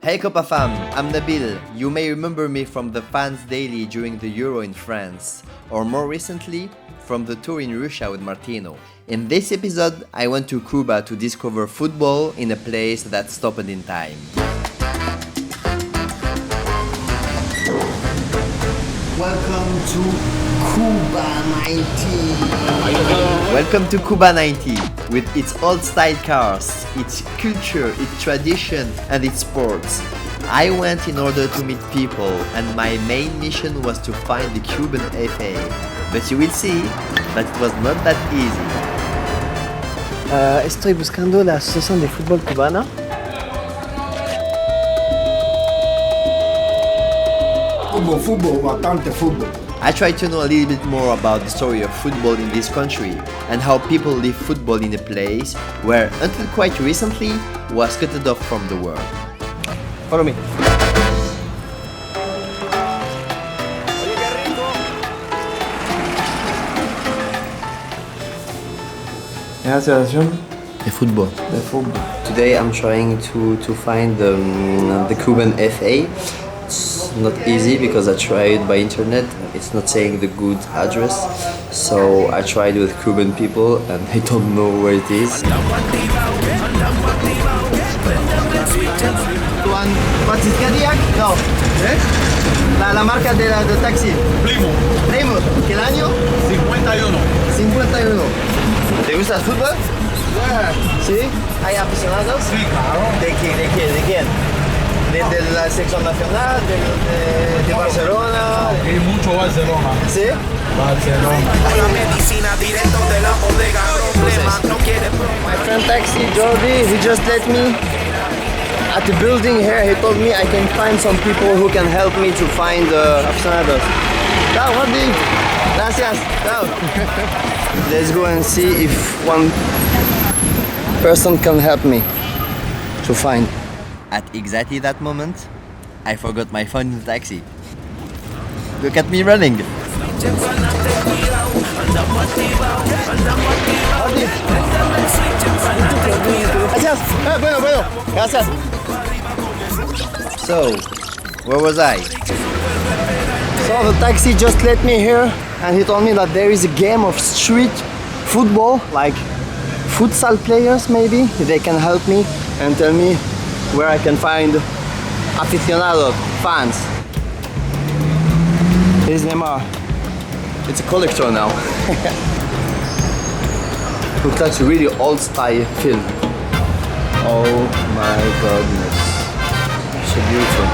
Hey Copa fam, I'm Nabil. You may remember me from the Fans Daily during the Euro in France, or more recently, from the tour in Russia with Martino. In this episode, I went to Cuba to discover football in a place that stopped in time. Welcome to Cuba90. Welcome to Cuba90, with its old-style cars, its culture, its tradition, and its sports. I went in order to meet people, and my main mission was to find the Cuban FA. But you will see that it was not that easy. Estoy buscando la Asociación de Fútbol Cubana. Fútbol, bastante fútbol. I tried to know a little bit more about the story of football in this country and how people live football in a place where, until quite recently, was cut off from the world. Follow me. Asociación The football. de Fútbol. Today I'm trying to find the Cuban FA. It's not easy because I tried by internet. It's not saying the good address. So I tried with Cuban people and I don't know where it is. What's it, Cadillac? No. La marca de taxi. Plymouth. ¿Qué año? 51. ¿Te gusta el fútbol? ¿Sí? ¿Hay aficionados? Sí, claro. ¿De quién? ¿De la sección nacional? ¿De Barcelona? Y mucho Barcelona. ¿Sí? Barcelona. My friend taxi, Jordi, he just let me at the building here. He told me I can find some people who can help me to find aficionados. Ciao, Jordi. Gracias. Ciao. Let's go and see if one person can help me to find. At exactly that moment, I forgot my phone in the taxi. Look at me running. Gracias. Bueno. Gracias. So, where was I? So the taxi just let me here and he told me that there is a game of street football, like futsal players maybe. They can help me and tell me where I can find aficionados, fans. His name it's a collector now. Looks like a really old style film. Oh my goodness. So beautiful.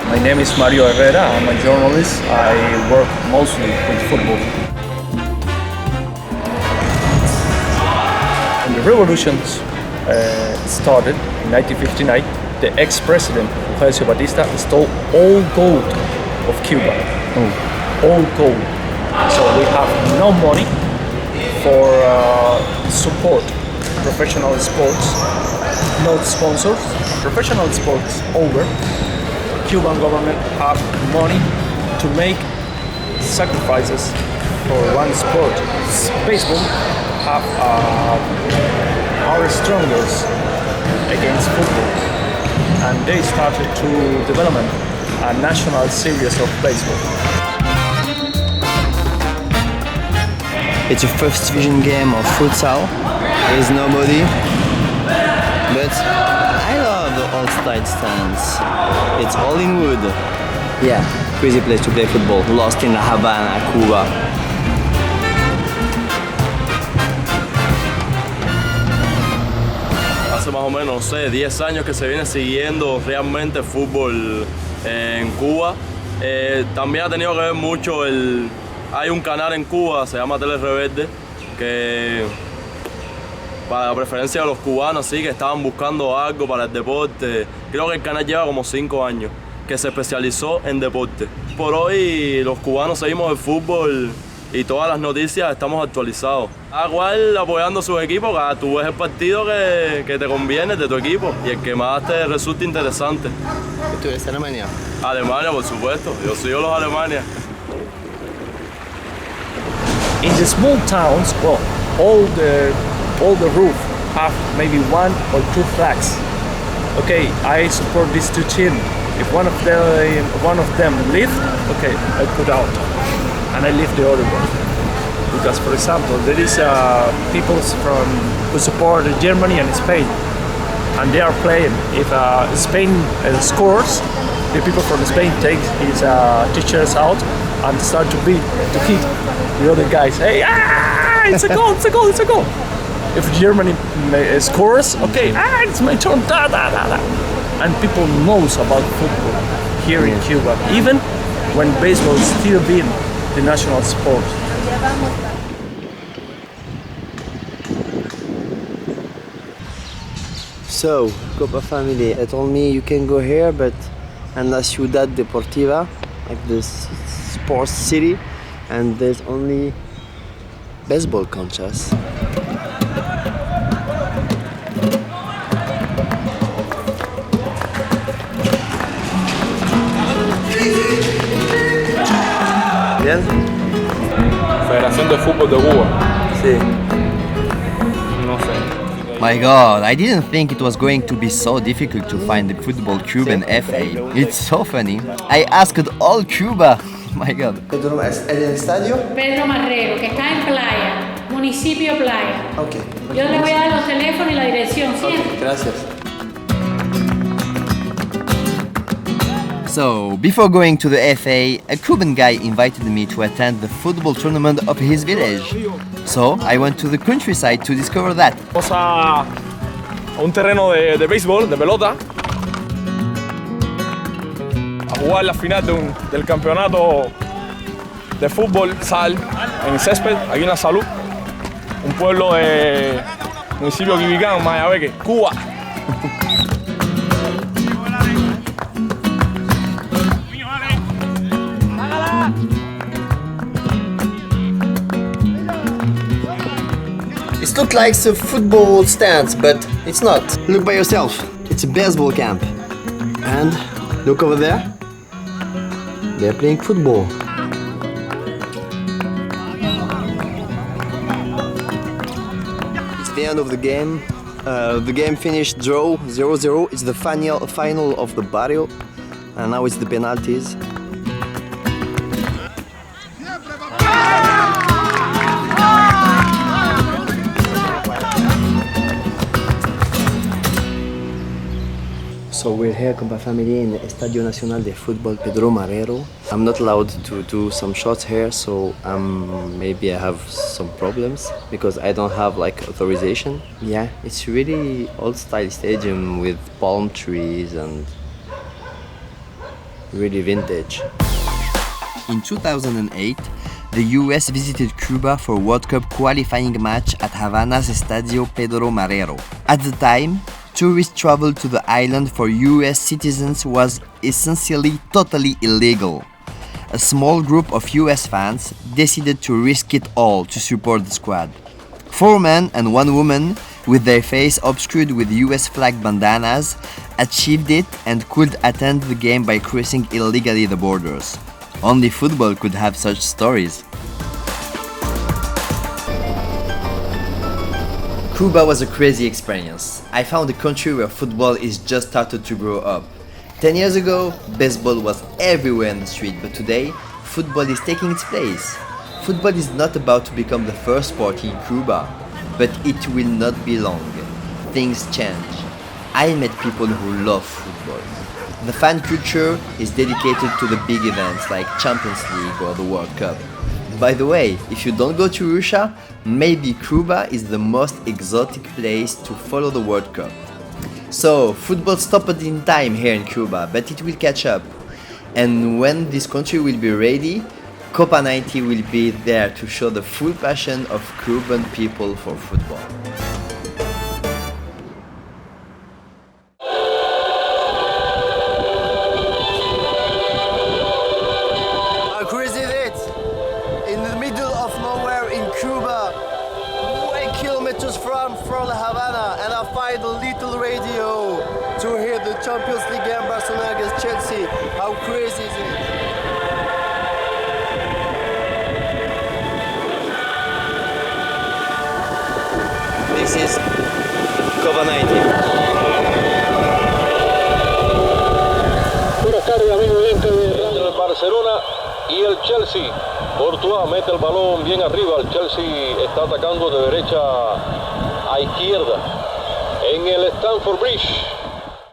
My name is Mario Herrera. I'm a journalist. I work mostly with football. When the revolutions started in 1959, the ex-president Fulgencio Batista stole all gold of Cuba. All gold. So we have no money for support professional sports, no sponsors. Professional sports over. Cuban government have money to make sacrifices for one sport. Baseball have our strongest against football, and they started to develop a national series of baseball. It's a first division game of futsal. There is nobody, but I love the old style stands. It's all in wood. Yeah, crazy place to play football. Lost in La Habana, Cuba. Hace más o menos, no sé, 10 años que se viene siguiendo realmente fútbol en Cuba. También ha tenido que ver mucho hay un canal en Cuba, se llama Tele Rebelde, que para la preferencia de los cubanos, sí, que estaban buscando algo para el deporte. Creo que el canal lleva como 5 años, que se especializó en deporte. Por hoy los cubanos seguimos el fútbol y todas las noticias estamos actualizados. Cada cual apoyando a sus equipos, tú ves el partido que te conviene de tu equipo y el que más te resulta interesante. ¿Tú eres de Alemania? Alemania, por supuesto, yo soy de los Alemania. In the small towns, well, all the roof have maybe one or two flags. Okay, I support these two teams. If one of them leave, okay, I put out, and I leave the other one. Because, for example, there is people who support Germany and Spain, and they are playing. If Spain scores, the people from Spain take his t-shirts out and start to hit the other guys. Hey, it's a goal! It's a goal! It's a goal! If Germany scores, okay, it's my turn. Da da da da. And people knows about football here in Cuba, even when baseball is still being the national sport. So, Copa family, they told me you can go here, but in La Ciudad Deportiva, like this sports city, and there's only baseball canchas. Bien? Federación de Fútbol de Cuba. Sí. No sé. My god, I didn't think it was going to be so difficult to find the football Cuban FA. It's so funny. I asked all Cuba. My god. Pedro, ¿es en el estadio? Pedro Marrero, que está en Playa, municipio Playa. Ok. Yo le voy a dar los teléfonos y la dirección, ¿sí? Ok, gracias. So, before going to the FA, a Cuban guy invited me to attend the football tournament of his village. So, I went to the countryside to discover that. Vamos a un terreno de béisbol, de pelota, a jugar la final del campeonato de fútbol sal en césped, aquí en La Salud, un pueblo de municipio Quibicán, Mayabeque, Cuba. It looks like a football stand, but it's not. Look by yourself. It's a baseball camp. And look over there. They're playing football. It's the end of the game. The game finished draw 0-0. It's the final of the barrio. And now it's the penalties. So we're here, Cuba family, in the Estadio Nacional de Fútbol Pedro Marrero. I'm not allowed to do some shots here, so maybe I have some problems because I don't have like authorization. Yeah, it's really old-style stadium with palm trees and really vintage. In 2008, the US visited Cuba for World Cup qualifying match at Havana's Estadio Pedro Marrero. At the time, tourist travel to the island for US citizens was essentially totally illegal. A small group of US fans decided to risk it all to support the squad. 4 men and 1 woman, with their face obscured with US flag bandanas, achieved it and could attend the game by crossing illegally the borders. Only football could have such stories. Cuba was a crazy experience. I found a country where football is just started to grow up. 10 years ago, baseball was everywhere in the street, but today, football is taking its place. Football is not about to become the first sport in Cuba, but it will not be long. Things change. I met people who love football. The fan culture is dedicated to the big events like Champions League or the World Cup. By the way, if you don't go to Russia, maybe Cuba is the most exotic place to follow the World Cup. So, football stopped in time here in Cuba, but it will catch up. And when this country will be ready, COPA90 will be there to show the full passion of Cuban people for football. How crazy is it? In the middle of nowhere in Cuba, Champions League game, Barcelona against Chelsea. How crazy is it? This is COPA90. Una carga muy violenta entre el Barcelona y el Chelsea. Courtois mete el balón bien arriba. El Chelsea está atacando de derecha a izquierda en el Stamford Bridge.